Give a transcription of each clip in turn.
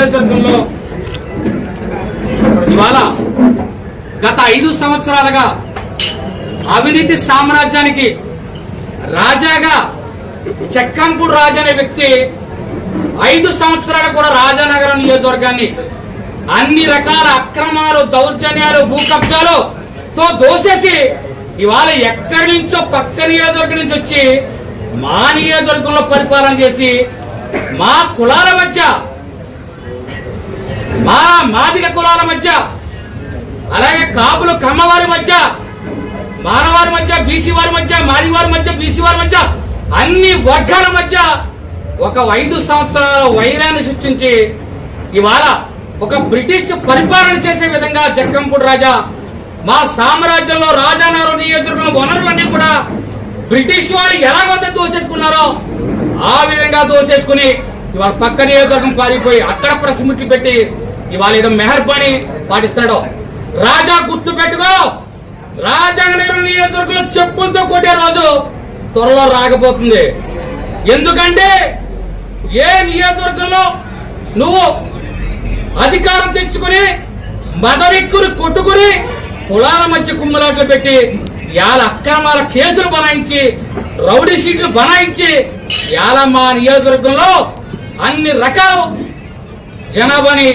నియోజకవర్గంలో ఇవాళ గత 5 సంవత్సరాలుగా అవినీతి సామ్రాజ్యానికి రాజాగా చెక్కంపూడి రాజా అనే వ్యక్తి 5 సంవత్సరాలు కూడా రాజానగరం నియోజకవర్గాన్ని అన్ని రకాల అక్రమాలు, దౌర్జన్యాలు, భూ కబ్జాలతో దోసేసి ఇవాళ ఎక్కడి నుంచో పక్క నియోజకవర్గం నుంచి వచ్చి మా నియోజకవర్గంలో పరిపాలన చేసి మా కులాల మధ్య, మా మాదిగ కులాల మధ్య, అలాగే కాపులు కమ్మవారి మధ్య, మానవారి మధ్య, బీసీ వారి మధ్య, మాది వారి మధ్య, బీసీ వారి మధ్య, అన్ని వర్గాల మధ్య ఒక 5 సంవత్సరాల వైరాన్ని సృష్టించి ఇవాళ ఒక బ్రిటిష్ పరిపాలన చేసే విధంగా జక్కంపూడి రాజా మా సామ్రాజ్యంలో రాజానగరం నియోజకవర్గం వనరులన్నీ కూడా బ్రిటిష్ వారు ఎలాగైతే దోసేసుకున్నారో ఆ విధంగా దోసేసుకుని ఇవాళ పక్క నియోజకవర్గం పారిపోయి అక్కడ ప్రెస్ మీట్లు పెట్టి ఇవాళ ఏదో మెహర్బానీ పాటిస్తున్నాడు. రాజా గుర్తు పెట్టుకో, రాజానగరం నియోజకవర్గంలో చెప్పులతో కొట్టే రోజు త్వరలో రాకపోతుంది. ఎందుకంటే ఏ నియోజకవర్గంలో నువ్వు అధికారం తెచ్చుకుని మదవెక్కుని కొట్టుకుని కులాల మధ్య కుమ్మలాట్లు పెట్టి యాల అక్రమాల కేసులు బనాయించి, రౌడీ షీట్లు బనాయించి యాల మా నియోజకవర్గంలో అన్ని రకాల జనాభాని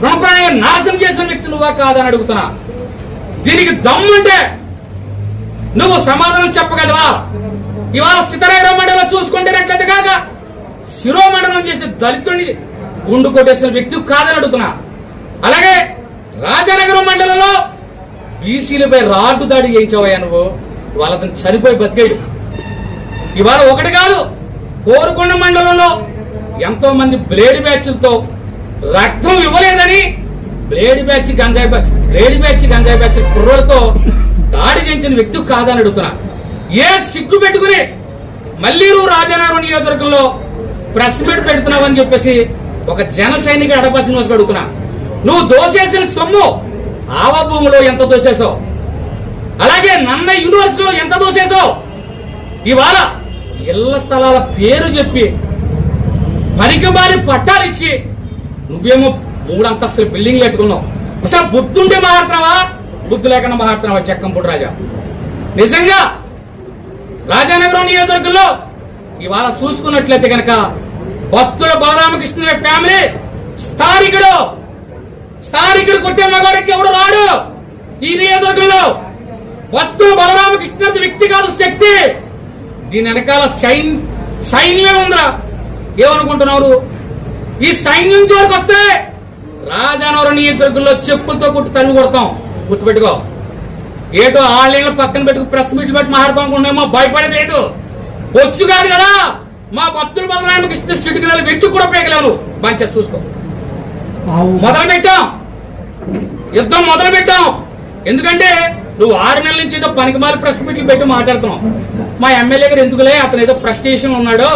ప్రణప్రాయంగా నాశనం చేసిన వ్యక్తి నువ్వా కాదని అడుగుతున్నా. దీనికి దమ్ముంటే నువ్వు సమాధానం చెప్పగలవా? ఇవాళ సిద్ధరామయ్య మండలం చూసుకుంటేనట్లయితే కాక శిరోమండలం చేసే దళితుడిని గుండు కొట్టేసిన వ్యక్తి కాదని అడుగుతున్నా. అలాగే రాజానగరం మండలంలో బీసీలపై రాడ్డు దాడి చేయించావయ్యా నువ్వు. ఇవాళ అతను చనిపోయి బతికేడు. ఇవాళ ఒకటి కాదు, కోరుకొండ మండలంలో ఎంతో మంది బ్లేడ్ బ్యాచ్లతో రక్తం ఇవ్వలేదని బ్లేడ్ బ్యాచ్ గంజాయి బ్యాచ్ కుర్రోలతో దాడి చేయించిన వ్యక్తి కాదని అడుగుతున్నా. ఏ సిగ్గు పెట్టుకుని మళ్ళీ నువ్వు రాజానగరం నియోజకవర్గంలో ప్రెస్ మీట్ పెడుతున్నావని చెప్పేసి ఒక జన సైనిక అడపా శ్రీనివాస్ అడుగుతున్నా. నువ్వు దోసేసిన సొమ్ము ఆవా భూమిలో ఎంత దోసేసావు, అలాగే నన్న యూనివర్సిటీలో ఎంత దోసేసావు. ఇవాళ ఇళ్ల స్థలాల పేరు చెప్పి పనికిమాలి పట్టాలు ఇచ్చి నువ్వేమో 3 అంతస్తుల బిల్డింగ్లు పెట్టుకున్నావు. అసలు బుద్ధుంటే మాట్లాడుతున్నావా, బుద్ధి లేకుండా మాట్లాడుతున్నావా చెక్కంపూడి రాజా? నిజంగా రాజానగరం నియోజకవర్గంలో ఇవాళ చూసుకున్నట్లయితే కనుక భక్తుల బాలరామకృష్ణ ఫ్యామిలీ స్థానికుడు కొట్టే మగారికి ఎవడు రాడు. ఈ నియోజకవర్గంలో భక్తుల బలరామకృష్ణ వ్యక్తి కాదు, శక్తి. దీని వెనకాల సైన్యమే ఉందా? ఏమనుకుంటున్నారు? ఈ సైన్యం జోలికి వస్తే రాజానగరం నియోజకవర్గంలో చెప్పులతో కొట్టి తల్లి కొడతాం. గుర్తుపెట్టుకో. ఏటో ఆన్లైన్లో పక్కన పెట్టుకు ప్రెస్ మీట్ పెట్టి మాట్లాడతాం అనుకున్నామో భయపడేది లేదు. వచ్చు కాదు కదా మా భక్తుల బలరామకృష్ణ స్ట్రీట్కి వెళ్ళి వ్యక్తి కూడా పేకలేవు. మంచిగా చూసుకో. యుద్ధం మొదలు పెట్టాం. ఎందుకంటే నువ్వు 6 నెలల నుంచి ఏదో పనికిమాలి ప్రెస్ మీట్లు పెట్టి మాట్లాడుతున్నావు. మా ఎమ్మెల్యే గారు ఎందుకులే, అతను ఏదో ప్రెస్టేషన్ ఉన్నాడో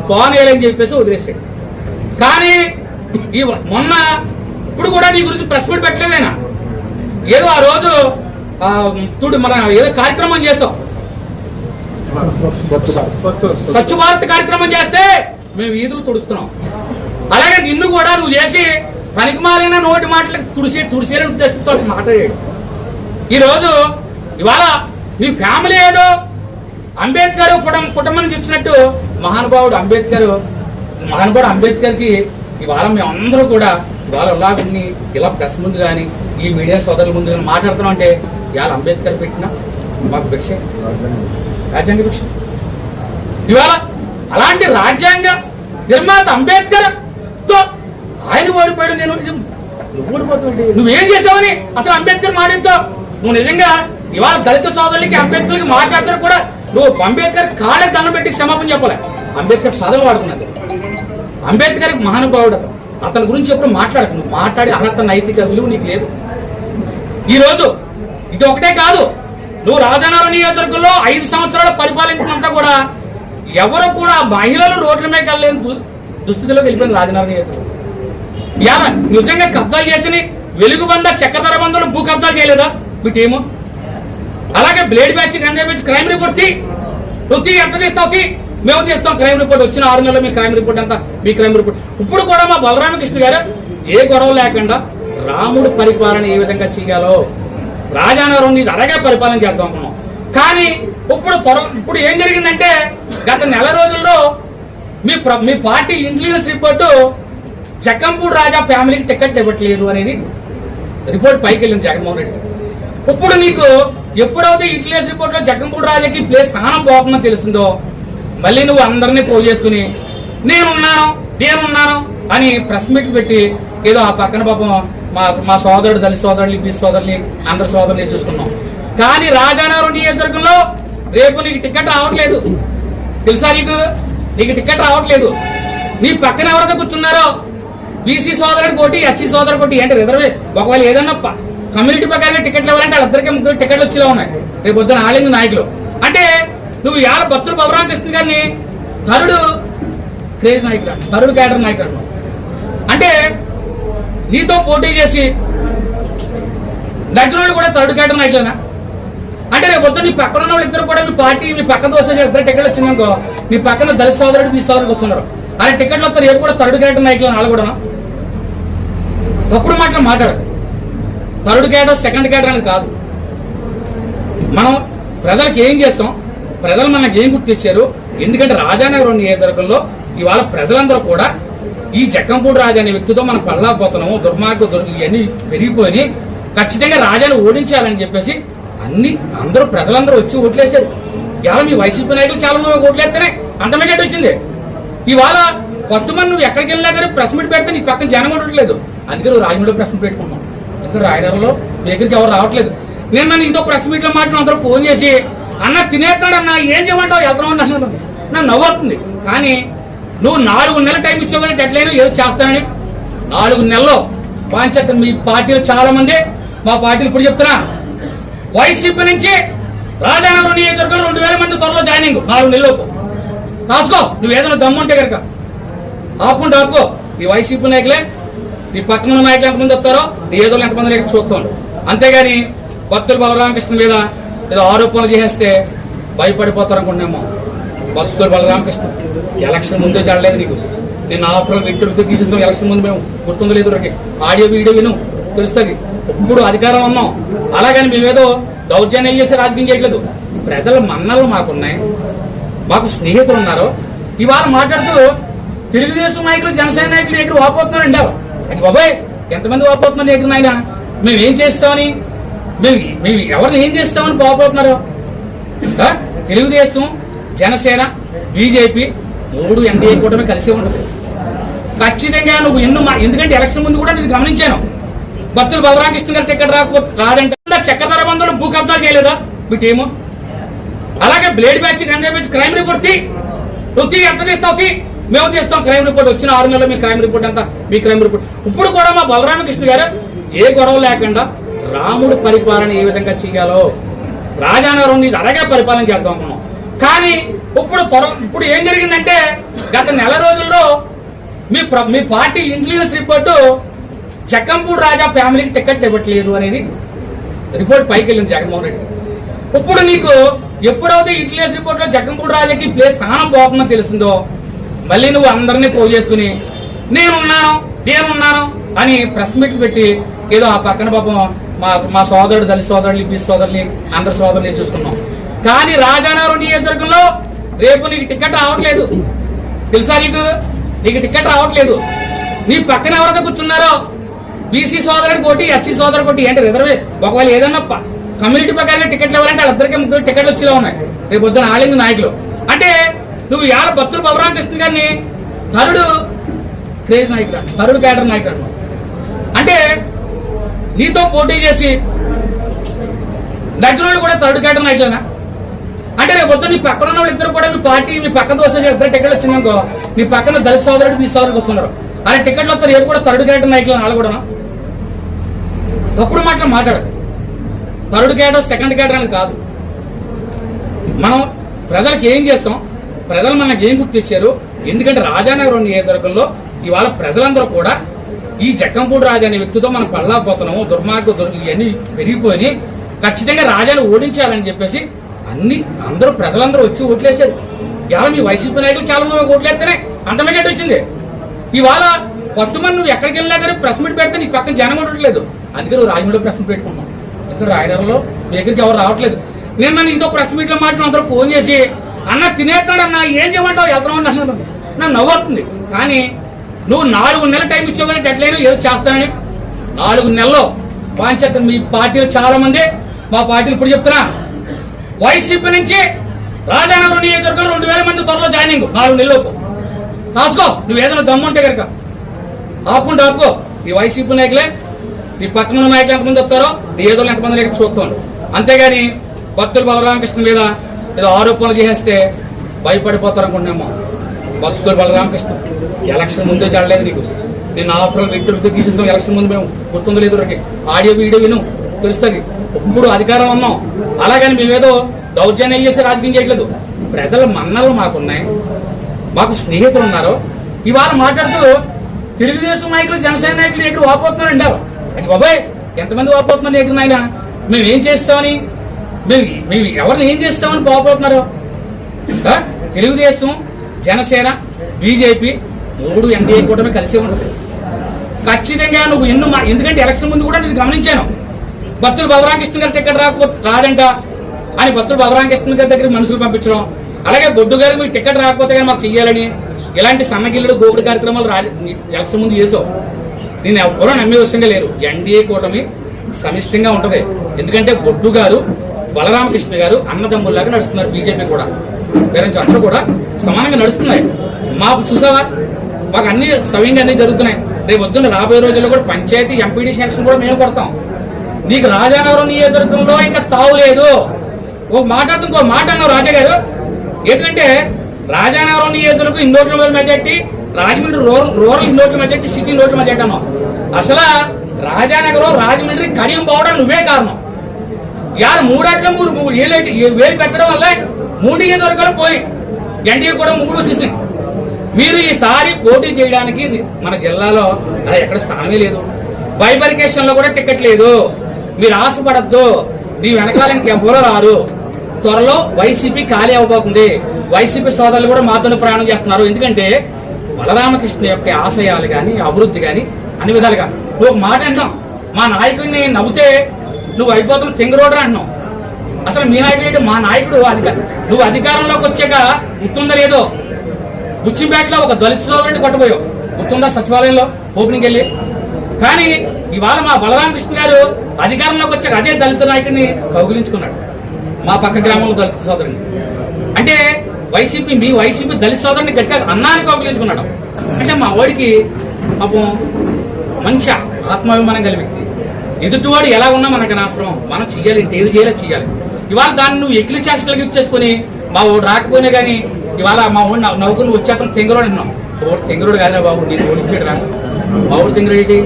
పోనేయాలని చెప్పేసి వదిలేసాడు. కానీ ఈ మొన్న ఇప్పుడు కూడా నీ గురించి ప్రెస్ మీట్ పెట్టలేదైనా. ఏదో ఆ రోజు మన ఏదో కార్యక్రమం చేస్తాం, స్వచ్ఛ భారత్ కార్యక్రమం చేస్తే మేము వీధులు తుడుస్తున్నాం. అలాగే నిన్ను కూడా నువ్వు చేసి పనికిమాలిన నోటి మాటలకు తుడిసేయాలని ఉద్దేశంతో మాట్లాడాడు. ఈరోజు ఇవాళ నీ ఫ్యామిలీ ఏదో అంబేద్కర్ కుటుంబం నుంచి వచ్చినట్టు మహానుభావుడు అంబేద్కర్కి ఇవాళ మేమందరూ కూడా ఇవాళ ఉల్లాగుని ఇలా ప్రెస్ ముందు కానీ ఈ మీడియా సోదరుల ముందు కానీ మాట్లాడుతున్నాం అంటే ఇవాళ అంబేద్కర్ పెట్టిన మాకు భిక్ష, రాజ్యాంగ భిక్ష. ఇవాళ అలాంటి రాజ్యాంగ నిర్మాత అంబేద్కర్ తో ఆయన ఓడిపోయాడు. నేను నువ్వు ఓడిపోతుంది, నువ్వేం చేసావని అసలు అంబేద్కర్ మాట్లాడుతో నువ్వు నిజంగా ఇవాళ దళిత సోదరులకి అంబేద్కర్కి మాట్లాడుతారు కూడా నువ్వు అంబేద్కర్ కాళ్ళ దండం పెట్టి క్షమాపణ చెప్పలే. అంబేద్కర్ పదవి వాడుకున్నది. అంబేద్కర్ మహానుభావుడు, అతని గురించి ఎప్పుడు మాట్లాడకు. నువ్వు మాట్లాడి అర్హత నైతిక విలువ నీకు లేదు. ఈరోజు ఇది ఒకటే కాదు, నువ్వు రాజానగరం నియోజకవర్గంలో 5 సంవత్సరాలు పరిపాలించినంతా కూడా ఎవరు కూడా మహిళలు రోడ్ల మీద వెళ్ళలేని దుస్థితిలోకి వెళ్ళిపోయింది రాజానగరం నియోజకవర్గం. నిజంగా కబ్జాలు చేసి వెలుగుబంద చక్రధర బంధువులు భూ కబ్జాలు చేయలేదా మీ టీము? అలాగే బ్లేడ్ బ్యాచ్, గంజాయి బ్యాచ్ క్రైమ్ రిపోర్ట్ నువ్వు ఎంత తీస్తావు? మేము చేస్తాం క్రైమ్ రిపోర్ట్, వచ్చిన 6 నెలలు మీ క్రైమ్ రిపోర్ట్ అంతా మీ క్రైమ్ రిపోర్ట్. ఇప్పుడు కూడా మా బలరామకృష్ణ గారు ఏ గొడవ లేకుండా రాముడు పరిపాలన ఏ విధంగా చేయాలో రాజానగరం నుంచి అలాగే పరిపాలన చేద్దాం అనుకున్నాం. కానీ ఇప్పుడు ఏం జరిగిందంటే గత నెల రోజుల్లో మీ పార్టీ ఇంటెలిజెన్స్ రిపోర్టు జక్కంపూడి రాజా ఫ్యామిలీకి టికెట్ ఇవ్వట్లేదు అనేది రిపోర్ట్ పైకి వెళ్ళింది జగన్మోహన్ రెడ్డి. ఇప్పుడు నీకు ఎప్పుడైతే ఇంటెలిజెన్స్ రిపోర్ట్ లో జక్కంపూడి రాజాకి ప్లేస్ స్థానం పోతుందని తెలుస్తుందో మళ్ళీ నువ్వు అందరినీ పోగు చేసుకుని నేనున్నాను అని ప్రెస్ మీట్ పెట్టి ఏదో ఆ పక్కన పాపం మా సోదరుడు దళిత సోదరులు బీసీ సోదరుని అందరి సోదరుని చూసుకున్నాం. కానీ రాజానగరం నియోజకవర్గంలో రేపు నీకు టికెట్ రావట్లేదు తెలుసా? నీకు టికెట్ రావట్లేదు. నీ పక్కన ఎవరైతే కూర్చున్నారో బీసీ సోదరుడు కోటి, ఎస్సీ సోదరుడు కోటి అంటే రిజర్వే. ఒకవేళ ఏదన్నా కమ్యూనిటీ ప్రకారంగా టికెట్లు ఇవ్వాలంటే వాళ్ళిద్దరికీ 3 టికెట్లు వచ్చేలా ఉన్నాయి రేపు పొద్దున ఆలింగ్ నాయకులు. అంటే నువ్వు ఇవాళ బత్తుల బలరామకృష్ణ గారిని థర్డ్ క్రేజ్ నాయకుడు, థర్డ్ క్యాడర్ నాయకుడు అంటే నీతో పోటీ చేసి దగ్గర కూడా థర్డ్ క్యాడర్ నాయకులేనా అంటే రేపు పొద్దున నీ పక్కన ఉన్న వాళ్ళు ఇద్దరు కూడా మీ పార్టీ మీ పక్కన వస్తే 2 టికెట్లు వచ్చిందనుకో నీ పక్కన దళిత సోదరుడు బీసీ సోదరుడు వస్తున్నారు. అలా టికెట్లు వస్తారు రేపు కూడా థర్డ్ క్యాడర్ నాయకులు వాళ్ళు కూడా తప్పుడు మాట్లాడు. థర్డ్ క్యాడర్ సెకండ్ క్యాడర్ అని కాదు. మనం ప్రజలకు ఏం చేస్తాం, ప్రజలు మనకు ఏం గుర్తిచ్చారు. ఎందుకంటే రాజానగరం నియోజకవర్గంలో ఇవాళ ప్రజలందరూ కూడా ఈ జక్కంపూడి రాజా అనే వ్యక్తితో మనం పడలేకపోతున్నాము, ఇవన్నీ పెరిగిపోయి ఖచ్చితంగా రాజాను ఓడించాలని చెప్పేసి అందరూ ప్రజలందరూ వచ్చి ఓట్లేశారు. ఇవాళ మీ వైసీపీ నాయకులు చాలా మంది ఓట్లేస్తేనే అంత మెజార్టీ వచ్చింది. ఇవాళ కొంతమంది నువ్వు ఎక్కడికి వెళ్ళినా కానీ ప్రెస్ మీట్ పెడితే నీకు పక్కన జనం ఉండట్లేదు. అందుకే నువ్వు రాజమండ్రిలో ప్రెస్ మీట్ పెట్టుకున్నావు. ఇక్కడ రాయనగరంలో మీ దగ్గరికి ఎవరు రావట్లేదు. నేను నన్ను ఇంకో ప్రెస్ మీట్లో మాట్లాడిన అందరూ ఫోన్ చేసి అన్న తినేస్తాడు అన్న ఏం చేయమంటావు వెళ్తున్నావు అన్నాను. నాకు నవ్వుతుంది. కానీ నువ్వు 4 నెలల టైం ఇచ్చావు కానీ డెడ్లైన్ ఏదో చేస్తానని 4 నెలల్లో పాంచత్ మీ పార్టీలో చాలా మంది మా పార్టీలు ఇప్పుడు చెప్తున్నా వైసీపీ నుంచి రాజానగరం నియోజకవర్గంలో 2000 మంది త్వరలో జాయినింగ్ 4 నెలలకు రాసుకో. నువ్వు ఏదైనా దమ్ముంటే కనుక ఆపుకో. ఈ వైసీపీ నాయకులే నీ పక్కన ఉన్న నాయకులు ఎంతమంది వస్తారో నీ ఏదో ఎంతమంది నాయకులు చూస్తాను. అంతేగాని భక్తులు బలరామకృష్ణ మీద ఏదో ఆరోపణలు చేస్తే భయపడిపోతారు అనుకుంటున్నామో. భక్తులు బలరామకృష్ణ ఎలక్షన్ ముందే జరగలేదు నీకు. నేను ఆఫ్టర్ ఇంటర్వ్యూతో తీసేస్తాం ఎలక్షన్ ముందు మేము గుర్తుందో లేదు ఆడియో వీడియో విను తెలుస్తుంది. ఇప్పుడు అధికారం ఉన్నాం అలాగని మేమేదో దౌర్జన్యం చేసి రాజకీయం చేయట్లేదు. ప్రజల మన్నలు మాకున్నాయి, మాకు స్నేహితులు ఉన్నారు. ఇవాళ మాట్లాడుతూ తెలుగుదేశం నాయకులు జనసేన నాయకులు ఎక్కడ వాపోతున్నారు అంటారు. అది బాబాయ్ ఎంతమంది వాపోతున్నారు ఎక్కడ నాయన మేమేం చేస్తామని మేము ఎవరిని ఏం చేస్తామని వాపోతున్నారు. తెలుగుదేశం జనసేన బీజేపీ 3 ఎన్డీఏ కూటమి కలిసి ఉంటుంది ఖచ్చితంగా. నువ్వు ఎందుకంటే ఎలక్షన్ ముందు కూడా నేను గమనించాను. భక్తులు బలరామకృష్ణ గారి టికెట్ రాదంటే చక్రధర బంధువులు భూ కబ్జా చేయలేదా మీ టీము? అలాగే blade batch ganja batch crime report నువ్వు ఎంత తీస్తావు? మేము తీస్తాం క్రైమ్ రిపోర్ట్, వచ్చిన 6 నెలలు మీ క్రైమ్ రిపోర్ట్ అంతా మీ క్రైమ్ రిపోర్ట్. ఇప్పుడు కూడా మా బలరామకృష్ణ గారు ఏ గొడవ లేకుండా రాముడు పరిపాలన ఏ విధంగా చేయాలో రాజానగరం నుంచి అలాగే పరిపాలన చేద్దాం అనుకున్నాం. కానీ ఇప్పుడు ఏం జరిగిందంటే గత నెల రోజుల్లో మీ పార్టీ ఇంటెలిజెన్స్ రిపోర్టు జక్కంపూడి రాజా ఫ్యామిలీకి టికెట్ ఇవ్వట్లేదు అనేది రిపోర్ట్ పైకి వెళ్ళింది జగన్మోహన్ రెడ్డి. ఇప్పుడు నీకు ఎప్పుడైతే ఇంటెలిజెన్స్ రిపోర్ట్ లో జక్కంపూడి రాజాకి ప్లేస్ స్థానం పోతుందని తెలుస్తుందో మళ్ళీ నువ్వు అందరినీ పోగు చేసుకుని నేనున్నాను అని ప్రెస్ మీట్ పెట్టి ఏదో ఆ పక్కన పాపం మా సోదరుడు దళిత సోదరులు బీసీ సోదరుని అందరి సోదరుని చూసుకున్నాం. కానీ రాజానగరం నియోజకవర్గంలో రేపు నీకు టికెట్ రావట్లేదు తెలుసా? నీకు టికెట్ రావట్లేదు. నీ పక్కన ఎవరైతే కూర్చున్నారో బీసీ సోదరుడు కోటి, ఎస్సీ సోదరుడు కోటి అంటే రిజర్వే. ఒకవేళ ఏదన్నా కమ్యూనిటీ ప్రకారంగా టికెట్లు ఇవ్వాలంటే వాళ్ళిద్దరికీ 3 టికెట్లు వచ్చేలా ఉన్నాయి రేపు పొద్దున ఆలింగ్ నాయకులు. అంటే నువ్వు ఇవాళ భక్తులు బలరామకృష్ణ గారిని థర్డ్ క్రేజ్ నాయకుడు, థర్డ్ క్యాడర్ నాయకుడు అంటే నీతో పోటీ చేసి దగ్గర కూడా థర్డ్ క్యాడర్ నాయకులేనా అంటే రేపు పొద్దున నీ పక్కన ఉన్న వాళ్ళు ఇద్దరు కూడా మీ పార్టీ మీ పక్కన వస్తే 2 టికెట్లు వచ్చిందనుకో నీ పక్కన దళిత సోదరుడు బీసీ సోదరుడు వస్తున్నారు. అలా టికెట్లు వస్తారు రేపు కూడా థర్డ్ క్యాడర్ నాయకులు వాళ్ళు కూడా తప్పుడు మాట్లాడు. థర్డ్ క్యాడర్ సెకండ్ క్యాడర్ అని కాదు. మనం ప్రజలకు ఏం చేస్తాం, ప్రజలు మనకు ఏం గుర్తిచ్చారు. ఎందుకంటే రాజానగరం నియోజకవర్గంలో ఇవాళ ప్రజలందరూ కూడా ఈ జక్కంపూడి రాజా అనే వ్యక్తితో మనం పడలేకపోతున్నాము, ఇవన్నీ పెరిగిపోయి ఖచ్చితంగా రాజాను ఓడించాలని చెప్పేసి ప్రజలందరూ వచ్చి ఓట్లేశారు. ఇవాళ మీ వైసీపీ నాయకులు చాలా మంది ఓట్లు వేస్తేనే అంత మెజార్టీ వచ్చింది. ఇవాళ కొంతమంది నువ్వు ఎక్కడికి వెళ్ళినా కానీ ప్రెస్ మీట్ పెడితే నీకు పక్కన జనం ఉండట్లేదు. అందుకే నువ్వు రాజమండ్రిలో ప్రెస్ మీట్ పెట్టుకున్నావు. ఎందుకంటే రాయనగరంలో మీ దగ్గరికి ఎవరు రావట్లేదు. నేను నీతో ప్రెస్ మీట్లో మాట్లాడిన అందరూ ఫోన్ చేసి అన్న తినేస్తాడన్నా ఏం చేయమంటావు వెళ్తున్నావు అన్నాను. నాకు నవ్వుతుంది. కానీ నువ్వు 4 నెలల టైం ఇచ్చావు కానీ డెడ్ లైన్ ఏదో చేస్తానని 4 నెలల్లో పంచాయతీ మీ పార్టీలు చాలా మంది మా పార్టీలు ఇప్పుడు చెప్తున్నా వైసీపీ నుంచి రాజానగరం నియోజకవర్గంలో 2000 మంది త్వరలో జాయినింగ్ 4 నెలలకు రాసుకో. నువ్వు ఏదైనా దమ్ముంటే కనుక ఆపుకో. ఈ వైసీపీ నాయకులే నీ పక్కన ఉన్న నాయకులు ఎంతమంది వస్తారో నీ ఏదో ఎంతమంది లేక చూస్తాను. అంతేగాని భక్తులు బలరామకృష్ణ మీద ఏదో ఆరోపణలు చేసేస్తే భయపడిపోతారు అనుకుంటున్నామో. భక్తులు బలరామకృష్ణ ఎలక్షన్ ముందే జడలేదు నీకు. నేను ఆఫ్టర్ వ్యక్తులతో తీసేస్తాం ఎలక్షన్ ముందు మేము గుర్తుందో లేదు. ఆడియో వీడియో విను తెలుస్తుంది. ఇప్పుడు అధికారం ఉన్నాం. అలాగని మేమేదో దౌర్జన్యం చేసి రాజకీయం చేయట్లేదు. ప్రజల మన్నలు మాకున్నాయి. మాకు స్నేహితులు ఉన్నారు. ఇవాళ మాట్లాడుతూ తెలుగుదేశం నాయకులు జనసేన నాయకులు ఎక్కడ వాపోతున్నారు అంటారు. అది బాబాయ్ ఎంతమంది వాపోతున్నారు ఎక్కడ నాయన? మేము ఏం చేస్తామని మేము ఎవరిని ఏం చేస్తామని వాపోతున్నారు? తెలుగుదేశం జనసేన బీజేపీ 3 ఎన్డీఏ కూటమి కలిసి ఉంటుంది. ఖచ్చితంగా నువ్వు ఎందుకంటే ఎలక్షన్ ముందు కూడా నేను గమనించాను. భక్తులు బలరామకృష్ణ గారి టికెట్ రాదంట అని భక్తులు బలరామకృష్ణ గారి దగ్గర మనుషులు పంపించడం, అలాగే బొడ్డు గారికి మీకు టికెట్ రాకపోతే కానీ మాకు చెయ్యాలని ఇలాంటి సన్నగిల్లుడు గోపుడు కార్యక్రమాలు ఎలక్షన్ ముందు చేసావు. నేను ఎవరో నమ్మే విషయంగా లేరు. ఎన్డీఏ కూటమి సమిష్టంగా ఉంటుంది. ఎందుకంటే బొడ్డు గారు బలరామకృష్ణ గారు అన్నదమ్ముల్లాగా నడుస్తున్నారు. బీజేపీ కూడా పేరెంట్స్ అందరూ కూడా సమానంగా నడుస్తున్నాయి. మాకు చూసావా మాకు అన్ని సవ్యంగా అన్ని జరుగుతున్నాయి. రేపు పొద్దున్న రాబోయే రోజుల్లో కూడా పంచాయతీ ఎంపీడీ సెలక్షన్ కూడా మేము కొడతాం. నీకు రాజానగరం నియోజకవర్గంలో ఇంకా తావు లేదు. ఒక మాట్లాడుతూ ఇంకో మాట అన్నావు రాజా గారు. ఏంటంటే రాజానగరం నియోజకవర్గం ఇన్నోట్ల మెజార్టీ, రాజమండ్రి రూరల్ ఇన్నోట్ల మెజార్టీ, సిటీ ఇన్నోట్ల మెజార్టీ అన్నావు. అసలు రాజానగరం రాజమండ్రి కడియం పోవడం నువ్వే కారణం. ఇవాళ 3 వేలు పెట్టడం వల్ల 3 నియోజకవర్గాలు పోయి ఎన్డీఏ కూడా 3 వచ్చేసినాయి. మీరు ఈసారి పోటీ చేయడానికి మన జిల్లాలో అలా ఎక్కడ స్థానమే లేదు. బైబరికేషన్ లో కూడా టికెట్ లేదు. మీరు ఆశపడద్దు. మీ వెనకాల ఇంకెవరో రారు. త్వరలో వైసీపీ ఖాళీ అవ్వబోతుంది. వైసీపీ సోదరులు కూడా మాతోనే ప్రయాణం చేస్తున్నారు. ఎందుకంటే బలరామకృష్ణ యొక్క ఆశయాలు కానీ అభివృద్ధి కానీ అన్ని విధాలుగా నువ్వు ఒక మాట అంటాం. మా నాయకుడిని నవ్వుతే నువ్వు అయిపోతావు తింగరోడ్రా అంటున్నావు. అసలు మీ నాయకుడు ఏంటి? మా నాయకుడు నువ్వు అధికారంలోకి వచ్చాక గుర్తుందా లేదో బుచ్చిపేటలో ఒక దళిత సోదరుడిని కొట్టబోయావు. గుర్తుందా? సచివాలయంలో ఓపెనింగ్ వెళ్ళి. కానీ ఇవాళ మా బలరామకృష్ణ గారు అధికారంలోకి వచ్చాక అదే దళిత నాయకుడిని కౌగిలించుకున్నాడు. మా పక్క గ్రామంలో దళిత సోదరుని అంటే మీ వైసీపీ దళిత సోదరుని గట్టిగా అన్నాన్ని కౌగిలించుకున్నాడు. అంటే మా వాడికి పాపం మంచి ఆత్మాభిమానం కలిగి వ్యక్తి. ఎదుటివాడు ఎలా ఉన్నా మనకు అనవసరం. మనం చెయ్యాలి, ఏది చేయాలి. ఇవాళ దాన్ని నువ్వు ఎక్కిలి చేష్టలకి ఇచ్చేసుకుని మా వాడు రాకపోయినా కానీ ఇవాళ మా వాడు నవ్వుకుని వచ్చేస్తాను తెంగరోడు అన్నాం. వాడు తెంగరోడు కాదా బాబు, నేను ఓడించాడు రా. మా ఊడు తెంగరోడు ఏంటి?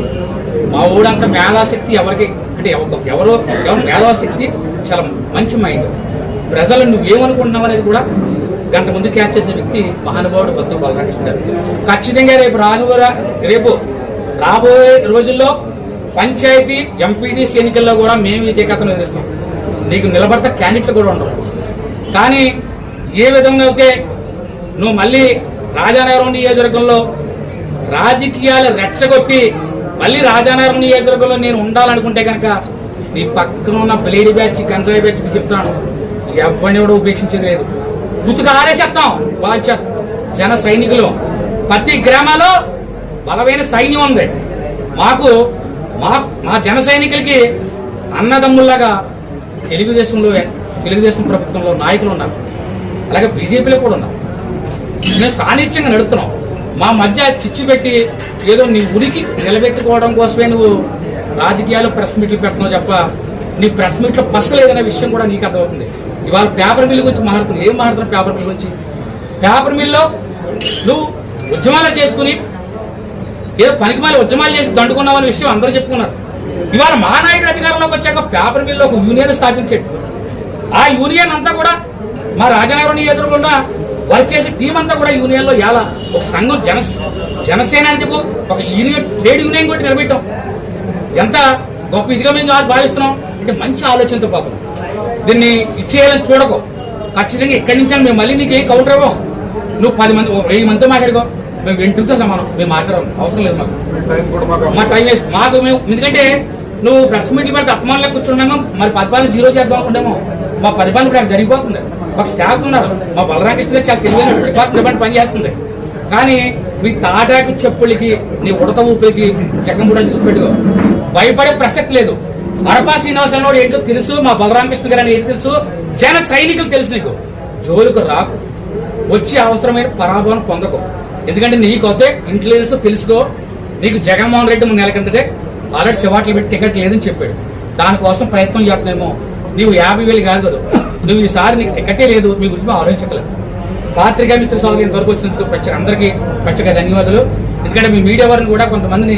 మా ఊడంత మేధాశక్తి ఎవరికి అంటే ఎవరో మేధాశక్తి చాలా మంచి మైండ్. ప్రజలు నువ్వేమనుకుంటున్నావు అనేది కూడా గంట ముందు క్యాచ్ చేసే వ్యక్తి మహానుభావుడు భక్తులు బలరామకృష్ణ గారు. ఖచ్చితంగా రేపు రాబోయే రోజుల్లో పంచాయతీ ఎంపీటీసీ ఎన్నికల్లో కూడా మేము విజయకథను నిర్వహిస్తాం. నీకు నిలబడతా క్యాండిడేట్లు కూడా ఉండవు. కానీ ఏ విధంగా అయితే నువ్వు మళ్ళీ రాజానగరం నియోజకవర్గంలో రాజకీయాలు రెచ్చగొట్టి మళ్ళీ రాజానగరం నియోజకవర్గంలో నేను ఉండాలనుకుంటే కనుక నీ పక్కన ఉన్న బ్లేడీ బ్యాచ్ గంజాయి బ్యాచ్కి చెప్తాను, ఎవరిని కూడా ఉపేక్షించేది లేదు. గుర్తుగా ఆరేసేస్తాం. బాధ్యత జన సైనికులు ప్రతి గ్రామాల్లో బలమైన సైన్యం ఉంది. మా జన సైనికులకి అన్నదమ్ముల్లాగా తెలుగుదేశం ప్రభుత్వంలో నాయకులు ఉన్నారు. అలాగే బీజేపీలో కూడా ఉన్నారు. మేము సాన్నిధ్యంగా నడుపుతున్నాం. మా మధ్య చిచ్చు పెట్టి ఏదో నీ ఉనికి నిలబెట్టుకోవడం కోసమే నువ్వు రాజకీయాలు ప్రెస్ మీట్లు పెడుతున్నావు తప్ప నీ ప్రెస్ మీట్లో పసలేదనే విషయం కూడా నీకు అర్థమవుతుంది. ఇవాళ పేపర్ మిల్ గురించి మాట్లాడుతున్నావు. ఏం మాట్లాడుతున్నావు పేపర్ మిల్ గురించి? పేపర్ మిల్లో నువ్వు ఉద్యమాలు చేసుకుని ఏదో పనికిమాలి ఉద్యమాలు చేసి దండుకున్నావు అనే విషయం అందరూ చెప్పుకున్నారు. ఇవాళ మా నాయకుడు అధికారంలోకి వచ్చాక పేపర్ మిల్లో ఒక యూనియన్ స్థాపించాడు. ఆ యూనియన్ అంతా కూడా మా రాజానగరం నియోజకవర్గంలో వర్క్ చేసే టీం అంతా కూడా యూనియన్లో ఎలా ఒక సంఘం జనసేన అని చెప్పు ఒక యూనియన్ ట్రేడ్ యూనియన్ కూడా నిలబెట్టాం. ఎంత గొప్ప ఇదిగా మేము భావిస్తున్నాం అంటే మంచి ఆలోచనతో పాపం దీన్ని ఇచ్చేయాలని చూడకు. ఖచ్చితంగా ఇక్కడి నుంచి మేము మళ్ళీ నీకు ఏం కౌంటర్ ఇవ్వం. నువ్వు 10 మంది 1000 మందితో మాట్లాడుకో, మేము వెంటూతో సమానం, మేము మాట్లాడడం అవసరం లేదు మాకు. మా టైం వేస్ట్ మాకు. మేము ఎందుకంటే నువ్వు ప్రెస్ మీట్లు పెడితే అప్పమానంలో కూర్చున్నాము, మరి పరిపాలన జీరో చేద్దాం అనుకుంటామో. మా పరిపాలన ఇప్పుడు జరిగిపోతుంది. మాకు స్టాఫ్ ఉన్నారు, మా బలరామకృష్ణ గారు చాలా తెలివైన డిపార్ట్మెంట్ పనిచేస్తుంది. కానీ మీ తాటాకి చెప్పులకి, నీ ఉడత ఊపిరికి జగన్మోహన్ గుర్తుపెట్టుకో, భయపడే ప్రసక్తి లేదు. అడపా శ్రీనివాసరావు వాడు ఏంటో తెలుసు, మా బలరామకృష్ణ గారు అని ఏంటో తెలుసు, జన సైనికులు తెలుసు. నీకు జోలుకు రాకు, వచ్చి అవసరమైన పరాభవం పొందకు. ఎందుకంటే నీకైతే ఇంటెలిజెన్స్ తెలుసుకో. నీకు జగన్మోహన్ రెడ్డి 3 నెలల కిందటే ఆల్రెడీ చివాట్లు పెట్టి టికెట్ లేదని చెప్పాడు. దానికోసం ప్రయత్నం చేస్తున్నామో. నీవు 50,000 కాదు కదా, నువ్వు ఈసారి నీకు టికెటే లేదు, మీ గురించి ఆలోచించగలరు. పాత్రికా మిత్ర సోదరు ఇంతవరకు వచ్చినందుకు అందరికీ ప్రత్యేక ధన్యవాదాలు. ఎందుకంటే మీ మీడియా వారిని కూడా కొంతమందిని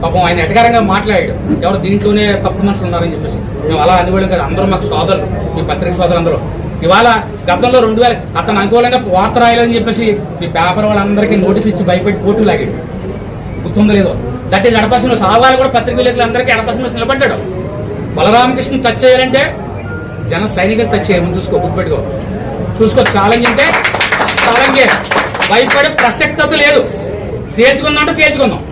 పాపం ఆయన ఎటకారంగా మాట్లాడాడు, ఎవరు దీంట్లోనే తప్పు మనుషులు ఉన్నారని చెప్పేసి. మేము అలా అనుకోవడం కదా, అందరూ మాకు సోదరులు, మీ పత్రిక సోదరులు అందరూ. ఇవాళ గతంలో 2000 అతను అనుకూలంగా వార్త రాయాలని చెప్పేసి మీ పేపర్ వాళ్ళందరికీ నోటీస్ ఇచ్చి భయపెట్టి పోటీ లాగాడు, గుర్తుందో లేదో. దట్ ఈజ్ అడపా శ్రీనివాస్. సావాలు కూడా పత్రిక విలేకరులందరికీ అడపా శ్రీనివాస్ నిలబడ్డాడు. బలరామకృష్ణ టచ్ చేయాలంటే జన సైనికులు టచ్ చేయమని చూసుకో, గుర్తుపెట్టుకో. చూసుకో, ఛాలెంజ్ అంటే ఛాలెంజ్, భయపడే ప్రసక్తి లేదు. తేల్చుకుందాం అంటే తేల్చుకుందాం.